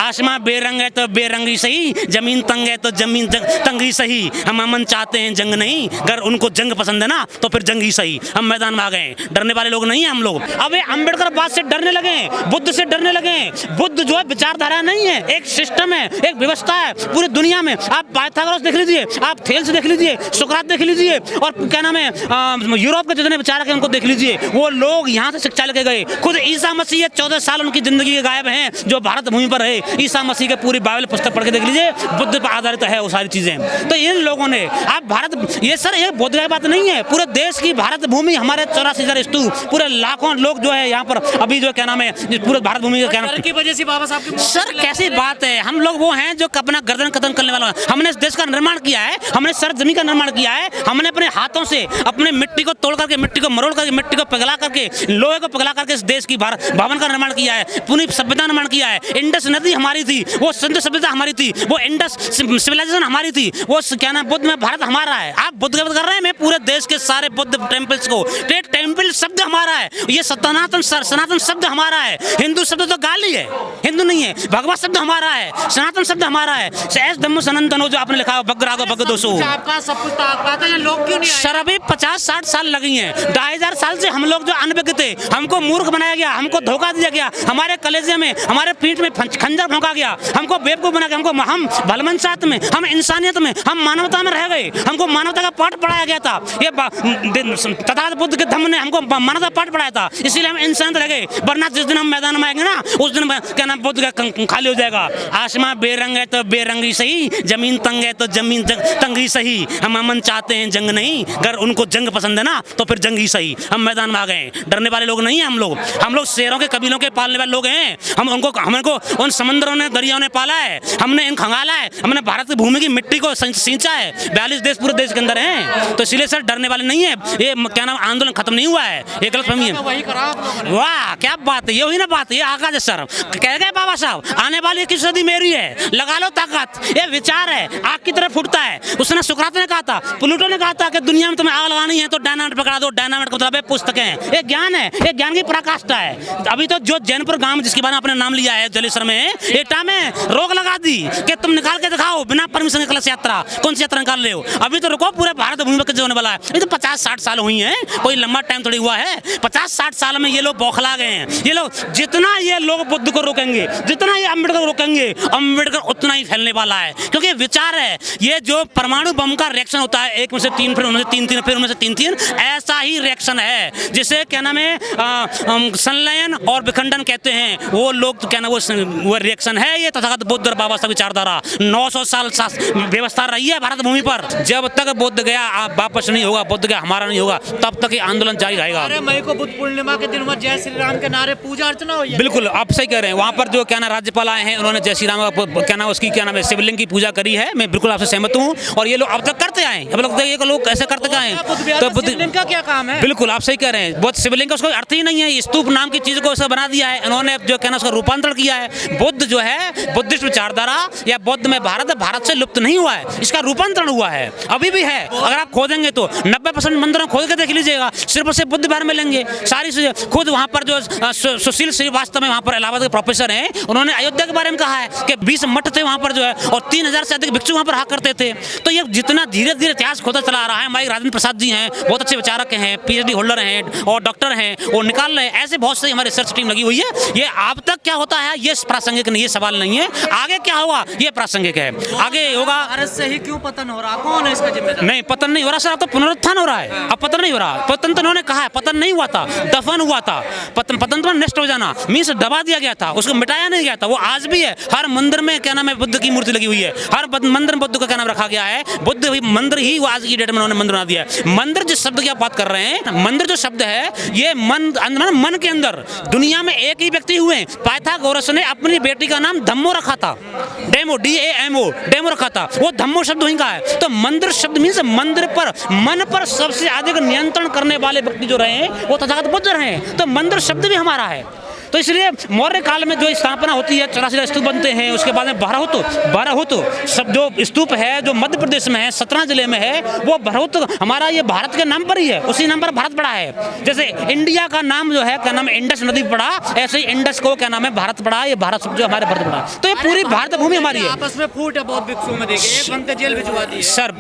आसमां बेरंग है तो बेरंगी सही, जमीन तंग है तो जमीन तंगी सही। हम अमन चाहते हैं जंग नहीं, अगर उनको जंग पसंद है ना तो फिर जंग ही सही। हम मैदान में आ गए, डरने वाले लोग नहीं हैं हम लोग। अब ये अम्बेडकर बात से डरने लगे, बुद्ध से डरने लगे। बुद्ध जो है विचारधारा नहीं है, एक सिस्टम है, एक व्यवस्था है पूरी दुनिया में। आप पाइथागोरस देख लीजिए, आप थेल्स देख लीजिए, सुकरात देख लीजिए, और क्या नाम है यूरोप के जितने विचारक हैं उनको देख लीजिए। वो लोग यहाँ से शिक्षा लेके गए। खुद ईसा मसीह 14 साल उनकी जिंदगी के गायब हैं जो भारत भूमि पर है। ईसा मसीह के पूरी बाइबल पुस्तक पढ़ के देख लीजिए, बुद्ध पर आधारित है वो सारी चीजें। तो इन लोगों ने आप भारत, ये सर ये बोध की बात नहीं है, पूरे देश की भारत भूमि, हमारे 84,000 स्तूप, पूरे लाखों लोग जो है यहाँ पर अभी जो क्या नाम है पूरे भारत भूमि का क्या नाम की वजह से बाबा साहब सर कैसी बात है। हम लोग वो हैं जो अपना गर्दन कतन करने वाला। हमने इस देश का निर्माण किया है, हमने सर जमीन का निर्माण किया है, हमने अपने हाथों से अपने मिट्टी को तोड़ करके, मिट्टी को मरोड़ करके, मिट्टी को पिघला करके, लोहे को पिघला करके इस देश की भवन का निर्माण किया है, पूरी सभ्यता निर्माण किया है। इंडस नदी हमारी थी, वो सिंधु सभ्यता हमारी थी, वो इंडस सिविलाइजेशन हमारी थी, वो क्या नाम बुद्ध में भारत हमारा है। आप बुद्ध की बात कर रहे हैं, मैं पूरे देश के सारे बुद्ध टेम्पल्स को, टेम्पल शब्द हमारा है, ये सनातन शब्द हमारा है। हिंदू शब्द तो गाली है, हिंदू नहीं है। भगवत शब्द हमारा है, सनातन शब्द हमारा है। सहज धम्म सनातन हो जो आपने लिखा है, भगरागो भगदोसो। आपका सब कुछ पाते हैं, लोग क्यों नहीं आए? सर अभी 50-60 साल लगी हैं। 2000 साल से हम लोग जो अनभिज्ञ थे, हमको मूर्ख बनाया गया, हमको धोखा दिया गया, हमारे कलेजे में, हमारे पीठ में खंजर भोंका गया, हमको बेवकूफ बना गया, हमको हम भलमनसाहत में, हम इंसानियत में, हम मानवता में रह गए। हमको मानवता का पाठ पढ़ाया गया था, ये तथागत बुद्ध के धम्म ने हमको मानवता पाठ पढ़ाया था, इसीलिए हम इंसान रह गए। वरना जिस दिन हम मैदान में आएंगे ना, उस दिन क्या नाम बुद्ध का खाली हो जाएगा। आसमां बेरंग है तो बेरंगी सही, जमीन तंग है तो जमीन तंगी सही। हम अमन चाहते हैं जंग नहीं, अगर उनको जंग पसंद है ना तो फिर जंग ही सही। हम मैदान में आ गए, डरने वाले लोग नहीं हैं हम लोग। हम लोग शेरों के कबीलों के पालने वाले लोग हैं। हमको उन समंदरों ने, दरियाओं ने पाला है, हमने इन खंगाला है, हमने भारत की भूमि की मिट्टी को सींचा है। 42 देश पूरे देश के अंदर हैं, तो इसलिए सर डरने वाले नहीं है। ये क्या नाम आंदोलन खत्म नहीं हुआ है, ये गलतफहमी है। वाह क्या बात है, ये हुई ना बात, ये आकाश है सर। कह गए बाबा साहब, आने वाली 21 सदी मेरी है, लगा लो ताकत। ये विचार है, आग की तरफ फूटता है। उसने सुकरात ने कहा था, प्लूटो ने कहा था कि दुनिया में तुम्हें आग लगानी है तो डायनामाइट पकड़ा दो। डायनामाइट को मतलब पुस्तकें हैं, ये ज्ञान है, ये ज्ञान की पराकाष्ठा है। अभी तो जो जैनपुर गांव जिसके बारे में अपने नाम लिया है, जलेसर में एटा में रोक लगा दी कि तुम निकाल के दिखाओ बिना परमिशन के कलश यात्रा। कौन सी यात्रा निकाल रहे हो? अभी तो रुको, पूरे भारत भूमि पर होने वाला है। ये तो 50-60 साल हुई है, कोई लंबा टाइम थोड़ी हुआ है। 50-60 साल में ये लोग बौखला गए हैं। ये लोग जितना ये लोग बुद्ध को रोकेंगे, जितना ये अम्बेडकर को रोकेंगे, अम्बेडकर उतना ही फैलने वाला है। क्योंकि विचार है, ये जो परमाणु बम का रिएक्शन होता है, एक में से 3, फिर उनमें से 3, फिर उनमें से 3, ऐसा ही रिएक्शन है जिसे क्या नाम है संलयन और विखंडन कहते हैं। वो लोग तो क्या नाम वो रिएक्शन है। ये तथागत बुद्ध और बाबा साहब विचारधारा 900 साल व्यवस्था रही है भारत भूमि पर। जब तक बुद्ध गया आप वापस नहीं होगा, बुद्ध गया हमारा नहीं होगा, तब तक ये आंदोलन जारी रहेगा। अरे मई को बुद्ध पूर्णिमा के दिन में जय श्री राम के नारे पूजा अर्चना हुई है। बिल्कुल आप सही कह रहे हैं। वहाँ पर जो क्या नाम राज्यपाल आए हैं, उन्होंने जय श्री राम क्या नाम उसकी क्या नाम है शिवलिंग की पूजा करी है। मैं बिल्कुल आपसे सहमत हूँ, और ये लोग अब तक करते आए। अब लोग ऐसे करते आए, तो शिवलिंग का क्या काम है? बिल्कुल आप सही कह रहे हैं। बुद्ध शिवलिंग का उसका अर्थ ही नहीं है, स्तूप नाम की चीज को उसका बना दिया है उन्होंने, जो क्या नाम उसका रूपांतरण किया है। बुद्ध जो है बुद्धिस्ट विचारधारा या बुद्ध में भारत से लुप्त नहीं हुआ है, इसका रूपांतरण हुआ है, अभी भी है। अगर आप खोदेंगे तो 90% मंदिरों खोद के देख लीजिएगा, सिर्फ से बुद्ध बारे में लेंगे सारी चीजें। खुद वहाँ पर जो सुशील श्रीवास्तव में वहाँ पर इलाहाबाद के प्रोफेसर हैं, उन्होंने अयोध्या के बारे में कहा है कि 20 मठ थे वहाँ पर जो है, और 3000 से अधिक भिक्षु वहाँ पर रहा करते थे। तो ये जितना धीरे धीरे इतिहास खोदा चला रहा है, हमारे राजेंद्र प्रसाद जी हैं, बहुत अच्छे विचारक हैं, PhD होल्डर हैं और डॉक्टर हैं, वो निकाल रहे हैं। ऐसे बहुत से हमारी रिसर्च टीम लगी हुई है। ये अब तक क्या होता है ये प्रासंगिक नहीं, ये सवाल नहीं है। आगे क्या होगा ये प्रासंगिक है, आगे होगा। भारत से ही क्यों पतन हो रहा, कौन है इसका जिम्मेदार? नहीं पतन नहीं हो रहा सर, अब तो पुनरुत्थान हो रहा है, अब पतन नहीं हो रहा। पतन तो उन्होंने कहा है, पतन नहीं हुआ था, दफन हुआ था। पतन तो नष्ट हो जाना मीन्स दबा दिया गया था, उसको मिटाया नहीं गया था। वो आज भी है, हर मंदिर में क्या नाम है बुद्ध की मूर्ति लगी हुई है, हर मंदिर में बुद्ध का क्या नाम रखा गया है, बुद्ध मंदिर ही वो आज की डेट में उन्होंने मंदिर बना दिया है। मंदिर जिस शब्द की आप बात कर रहे हैं, मंदिर जो शब्द है ये मन के अंदर दुनिया में एक ही व्यक्ति हुए, पाइथागोरस ने अपनी बेटी का नाम धम्मो रखा था, डेमो DAMO डेमो रखा था, वो धम्मो शब्द वहीं का है। तो मंदिर शब्द मीन्स मंदिर पर, मन पर सबसे अधिक नियंत्रण करने वाले व्यक्ति जो रहे वो तथागत बुद्ध रहे। तो मंदिर शब्द भी हमारा है। तो इसलिए मौर्य काल में जो स्थापना होती है 84 स्तूप बनते हैं, उसके बाद में बरहुत सब जो स्तूप है जो मध्य प्रदेश में है, सतना जिले में है, वो बरहुत हमारा ये भारत के नाम पर ही है, उसी नाम पर भारत पड़ा है। जैसे इंडिया का नाम जो है क्या नाम है इंडस नदी पड़ा, ऐसे ही इंडस को क्या नाम है भारत पड़ा, ये भारत जो हमारे भारत पड़ा। तो ये पूरी भारत भूमि हमारी है। आपस में फूट है बहुत विक्षोभ में, देखिए एक बनते जेल भिजवा दी है। सर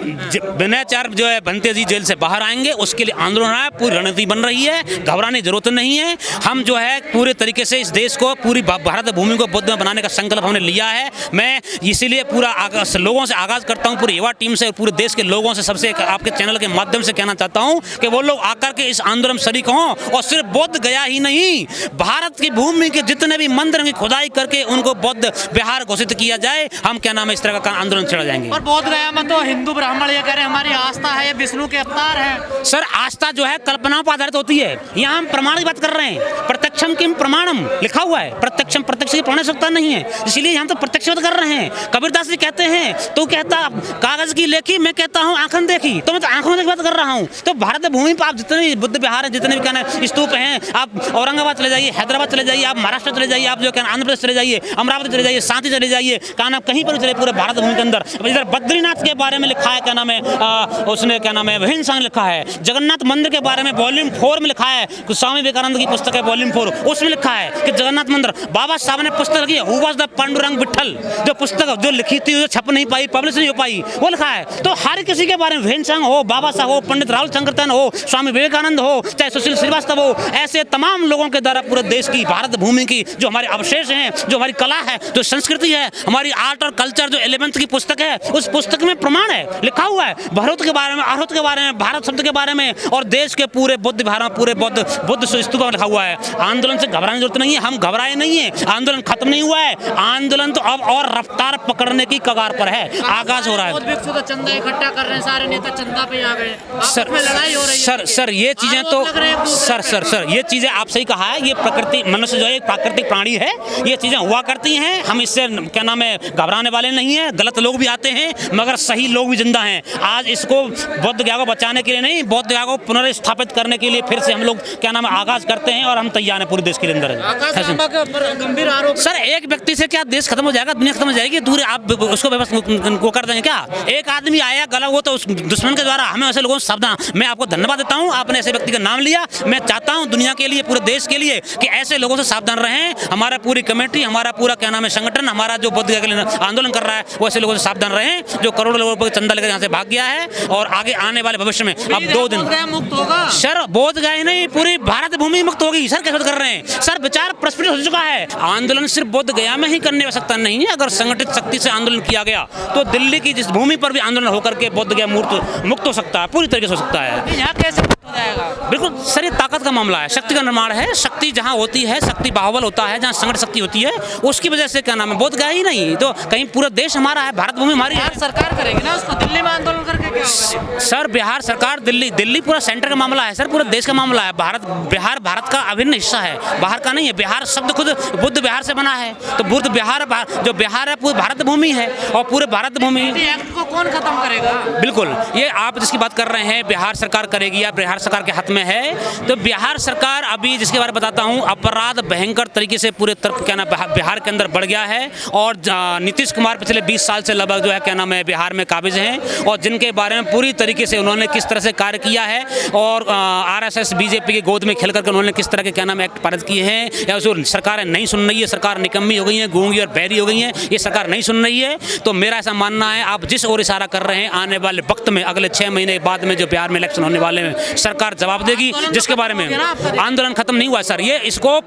विनयचार जो है बनते जी जेल से बाहर आएंगे, उसके लिए आंदोलन है, पूरी रणनीति बन रही है, घबराने की जरूरत नहीं है। हम जो है पूरे तरीके से इस देश को पूरी भारत भूमि को बुद्ध में बनाने का संकल्प हमने लिया है। मैं इसीलिए पूरा लोगों से आगाज करता हूं, पूरी युवा टीम से और पूरे देश के लोगों से सबसे आपके चैनल के माध्यम से कहना चाहता हूं कि वो लोग आकर के इस आंदोलन में शरीक हों। और सिर्फ बोध गया ही नहीं, भारत की भूमि के जितने भी मंदिर की खुदाई करके उनको बौद्ध विहार घोषित किया जाए। हम क्या नाम है इस तरह का आंदोलन चला जाएंगे। और बोध गया में तो हिंदू ब्राह्मण ये कह रहे हैं हमारी आस्था है, ये विष्णु के अवतार है। सर आस्था जो है कल्पनाओं पर आधारित होती है, यहाँ हम प्रमाण की बात कर रहे हैं। प्रत्यक्षम किम प्रमाणम लिखा हुआ है, प्रत्यक्षम प्रत्यक्ष की प्रमाण सकता नहीं है, इसलिए हम तो प्रत्यक्ष बात कर रहे हैं। कबीरदास जी कहते हैं तो कहता कागज की लेखी, मैं कहता हूँ आंखन देखी, तो मैं तो आंखों की बात कर रहा हूँ। तो भारत भूमि पर आप जितने भी बुद्ध विहार है, जितने भी क्या स्तूप हैं, आप औरंगाबाद चले जाइए, हैदराबाद चले जाइए, आप महाराष्ट्र चले जाइए, आप जो क्या आंध्र प्रदेश चले जाइए, अमरावती चले जाइए, सांची चले जाइए, क्या नाम कहीं पर चले पूरे भारत भूमि के अंदर। इधर बद्रीनाथ के बारे में लिखा है, क्या नाम है उसने क्या नाम है हिंसा लिखा है। जगन्नाथ मंदिर के बारे में वॉल्यूम 4 में लिखा है, स्वामी विवेकानंद की पुस्तक है वॉल्यूम 4, उसमें लिखा है कि जगन्नाथ मंदिर। बाबा साहब ने पुस्तक लिखी है who was the Pandurang Vitthal, जो पुस्तक जो लिखी थी जो छप नहीं पाई, पब्लिश नहीं हो पाई, वो लिखा है। तो हर किसी के बारे में भीमसेन हो, बाबा साहब हो, पंडित राहुल शंकरतन हो, स्वामी विवेकानंद हो, चाहे सुशील श्रीवास्तव हो, ऐसे तमाम लोगों के द्वारा पूरे देश की भारत भूमि की जो हमारे अवशेष हैं, जो हमारी कला है, जो संस्कृति है, हमारी आर्ट और कल्चर जो 11th की पुस्तक है, उस पुस्तक में प्रमाण है, लिखा हुआ है भरत के बारे में, अरहत के बारे में, भारत शब्द के बारे में, और देश के पूरे बुद्ध विहार में पूरे बुद्ध स्तूप में लिखा हुआ है। आंदोलन से घबराने की जरूरत नहीं है, हम घबराए नहीं है, आंदोलन खत्म नहीं हुआ है, आंदोलन तो अब और रफ्तार पकड़ने की कगार पर है, आगाज हो रहा है। चंदा इकट्ठा कर रहे हैं, सारे नेता चंदा पे आ गए, सर लड़ाई हो रही है। सर ये चीजें तो सर ये चीजें आप सही कहा है, ये प्रकृति मनुष्य जो है एक प्राकृतिक प्राणी है, ये चीजें हुआ करती हैं, हम इससे क्या नाम है घबराने वाले नहीं है। गलत लोग भी आते हैं मगर सही लोग भी जिंदा हैं। आज इसको बौद्ध गया को बचाने के लिए नहीं, बौद्ध गया को पुनर्स्थापित करने के लिए फिर से हम लोग क्या नाम है आगाज करते हैं, और हम तैयार हैं पूरे देश के अंदर। गंभीर आरोप सर एक व्यक्ति से क्या देश खत्म हो जाएगा, दुनिया खत्म हो जाएगी, दूर आप उसको वो कर देंगे क्या? एक आदमी आया गला वो तो उस दुश्मन के द्वारा, हमें ऐसे लोगों से सावधान। मैं आपको धन्यवाद देता हूं, आपने ऐसे व्यक्ति का नाम लिया। मैं चाहता हूं दुनिया के लिए, पूरे देश के लिए कि ऐसे लोगों से सावधान रहें। हमारा पूरी कमेटी, हमारा पूरा क्या नाम है संगठन, हमारा जो बुद्ध के लिए आंदोलन कर रहा है, वो ऐसे लोगों से सावधान रहें जो करोड़ों लोगों को चंदा लेकर यहाँ से भाग गया है। और आगे आने वाले भविष्य में अब 2 दिन मुक्त होगा सर, बोध गए नहीं पूरी भारत भूमि मुक्त होगी। सर कैसे कर रहे हैं सर, विचार प्रस्फुटित हो चुका है। आंदोलन सिर्फ बोध गया में ही करने सकता नहीं है, अगर संगठित शक्ति से आंदोलन किया गया तो दिल्ली की जिस भूमि पर भी आंदोलन होकर के बोध गया मूर्त मुक्त हो सकता है, पूरी तरीके से हो सकता है। यहाँ कैसे मुक्त हो जाएगा? बिल्कुल सर, ये ताकत का मामला है, शक्ति का निर्माण है। शक्ति जहाँ होती है, शक्ति बाहुबल होता है, जहाँ संगठित शक्ति होती है, उसकी वजह से क्या नाम है बोध गया ही नहीं तो कहीं पूरा देश हमारा है, भारत भूमि हमारी है। सरकार करेगी ना उसको, दिल्ली में आंदोलन करके क्या होगा? सर बिहार सरकार, दिल्ली पूरा सेंटर का मामला है सर, पूरा देश का मामला है। बिहार भारत का अभिन्न हिस्सा है, बाहर का नहीं है। बिहार शब्द खुद बुद्ध बिहार से बना है, तो बुद्ध बिहार जो बिहार है पूरी भारत भूमि है, और पूरे भारत भूमि एक्ट को कौन खत्म करेगा? बिल्कुल, ये आप जिसकी बात कर रहे हैं बिहार सरकार करेगी या बिहार सरकार के हाथ में है, तो बिहार सरकार अभी जिसके बारे में बताता हूँ, अपराध भयंकर तरीके से पूरे तरफ क्या नाम बिहार के अंदर बढ़ गया है। और नीतीश कुमार पिछले 20 साल से लगभग जो है क्या नाम है बिहार में काबिज हैं, और जिनके बारे में पूरी तरीके से उन्होंने किस तरह से कार्य किया है, और RSS बीजेपी की गोद में खेल करके उन्होंने किस तरह के क्या नाम एक्ट पारित किए हैं, या उसको सरकारें नहीं सुन रही है, सरकार निकम्मी हो गई है, गूंगी और बहरी हो गई है, ये सरकार नहीं सुन रही है। तो मेरा ऐसा मानना है आप जिस ओर इशारा कर रहे हैं, आने वाले वक्त में अगले 6 महीने बाद में जो बिहार में इलेक्शन होने वाले हैं, सरकार जवाब देगी, जिसके बारे में आंदोलन खत्म नहीं हुआ सर। ये इसको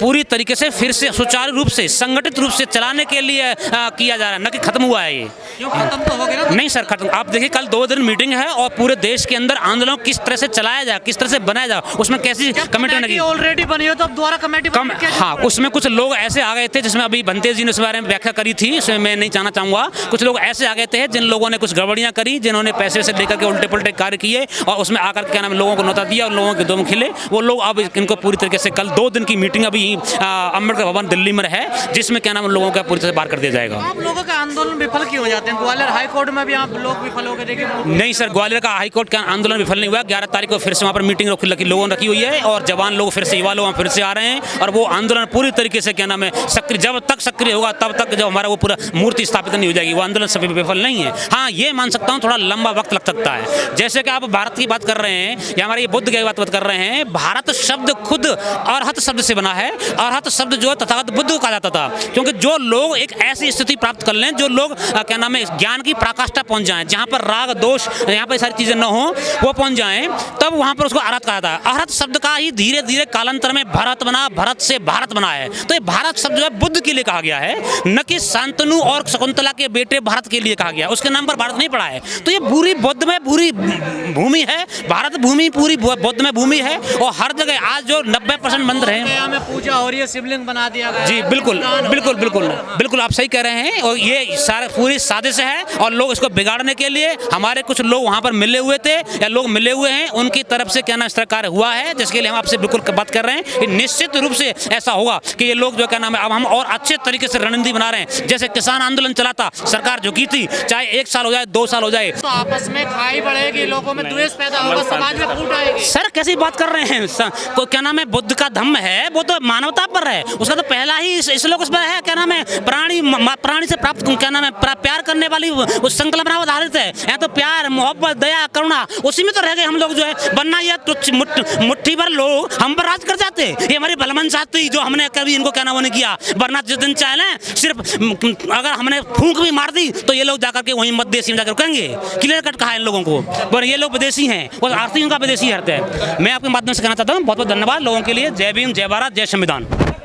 पूरी तरीके से फिर से सुचारू रूप से संगठित रूप से चलाने के लिए किया जा रहा है, न कि खत्म हुआ है ये। खत्म तो हो गया ना? नहीं सर खत्म, आप देखिए कल 2 दिन मीटिंग है, और पूरे देश के अंदर आंदोलन किस तरह से चलाया जाए, किस तरह से बनाया जाए, उसमें कैसी कमेटी बनेगी। ऑलरेडी बनी हो तो अब दोबारा कमेटी हाँ, उसमें कुछ लोग ऐसे आ गए थे, जिसमें अभी बनतेज जी ने उस बारे में व्याख्या करी थी, इसमें मैं नहीं जाना चाहूंगा। कुछ लोग ऐसे आ गए थे जिन लोगों ने कुछ गड़बड़ियां करी, जिन्होंने पैसे से लेकर के उल्टे पुल्टे कार्य किए, और उसमें आकर क्या नाम लोगों को नौता दिया और लोगों के दम खिले। वो लोग अब इनको पूरी तरीके से कल 2 दिन की मीटिंग अभी अम्बेडकर भवन दिल्ली में है, जिसमें क्या नाम लोगों का पूरी तरह से बाहर कर दिया जाएगा। आप लोगों का आंदोलन विफल क्यों हो जाते हैं? चाहते हैं। ग्वालियर हाई कोर्ट में भी आप लोग विफल हो गए, देखिए। नहीं सर, ग्वालियर का हाईकोर्ट का आंदोलन विफल नहीं हुआ। 11 तारीख को फिर से वहाँ पर मीटिंग लोगों ने रखी हुई है और जवान लोग फिर से, युवा लोग फिर से आ रहे हैं और वो आंदोलन पूरी तरीके से क्या नाम है सक्रिय, जब तक सक्रिय होगा तब तक जो हमारा वो पूरा मूर्ति स्थापित नहीं हो जाएगी। वो आंदोलन सभी विफल नहीं है। हाँ, ये मान सकता हूँ थोड़ा लंबा वक्त लग सकता है। जैसे कि आप भारत की बात कर रहे हैं या हमारे बुद्ध की बात कर रहे हैं, भारत शब्द खुद अरहत शब्द से बना है। अरहत शब्द जो तथागत बुद्ध को कहा जाता था, क्योंकि जो लोग एक ऐसी स्थिति प्राप्त कर लें, जो लोग क्या नाम है ज्ञान की पराकाष्ठा पहुंच जाएं, जहां पर राग दोष यहाँ पर सारी चीजें न हो, वो पहुंच जाएं, तब वहां पर उसको अरहत कहा जाता है। अरहत शब्द का ही धीरे धीरे कालांतर में भरत बना, भरत से भारत बना है। तो ये भारत शब्द जो है बुद्ध के लिए कहा गया है, न कि शांतनु और शकुंतला के बेटे भारत के लिए कहा गया। उसके नाम पर भारत नहीं पड़ा है। तो ये पूरी बुद्ध में पूरी भूमि है, भारत भूमि पूरी बुद्ध में भूमि है और हर जगह आज जो 90% मंदिर हैं, यहाँ में पूजा हो रही है, शिवलिंग बना दिया गया। जी बिल्कुल बिल्कुल बिल्कुल बिल्कुल आप सही कह रहे हैं। और ये सारे पूरी साजिश है और लोग इसको बिगाड़ने के लिए हमारे कुछ लोग वहाँ पर मिले हुए थे या लोग मिले हुए हैं, उनकी तरफ से क्या नाम इस तरह कार्य हुआ है, जिसके लिए हम आपसे बिल्कुल बात कर रहे हैं। ये निश्चित रूप से ऐसा होगा कि ये लोग जो क्या नाम है अब हम और अच्छे तरीके से रणनीति बना रहे हैं। जैसे किसान आंदोलन चला था, सरकार झुकी थी, चाहे 1 साल हो जाए 2 साल हो जाए, तो आपस में खाई बढ़ेगी, लोगों में द्वेष पैदा होगा, समाज में फूट आएगी। सर कैसी बात कर रहे हैं? को क्या नाम है बुद्ध का धम्म है, वो तो मानवता पर है। उसका तो पहला ही श्लोक उसमें है, क्या नाम है प्राणी से प्राप्त क्या नाम है प्यार करने वाली उस संकल्प पर आधारित है। यहाँ तो प्यार, मोहब्बत, दया, करुणा, उसी में तो रह गए हम लोग जो है। वरना ये मुट्ठी भर लोग हम पर राज कर जाते। ये हमारी भलमनसाहत थी जो हमने कभी इनको क्या नाम वो नहीं किया। वरना जिस दिन चाहे सिर्फ अगर हमने फूंक भी मार दी तो ये लोग जाकर के वहीं मध्यदेशी में जाकर कहेंगे क्लियर कट कहा है इन लोगों को। पर ये लोग विदेशी हैं और आर्थिक का विदेशी अर्थ है। मैं आपके माध्यम से कहना चाहता हूँ बहुत बहुत धन्यवाद लोगों के लिए। जय भीम, जय भारत, जय संविधान।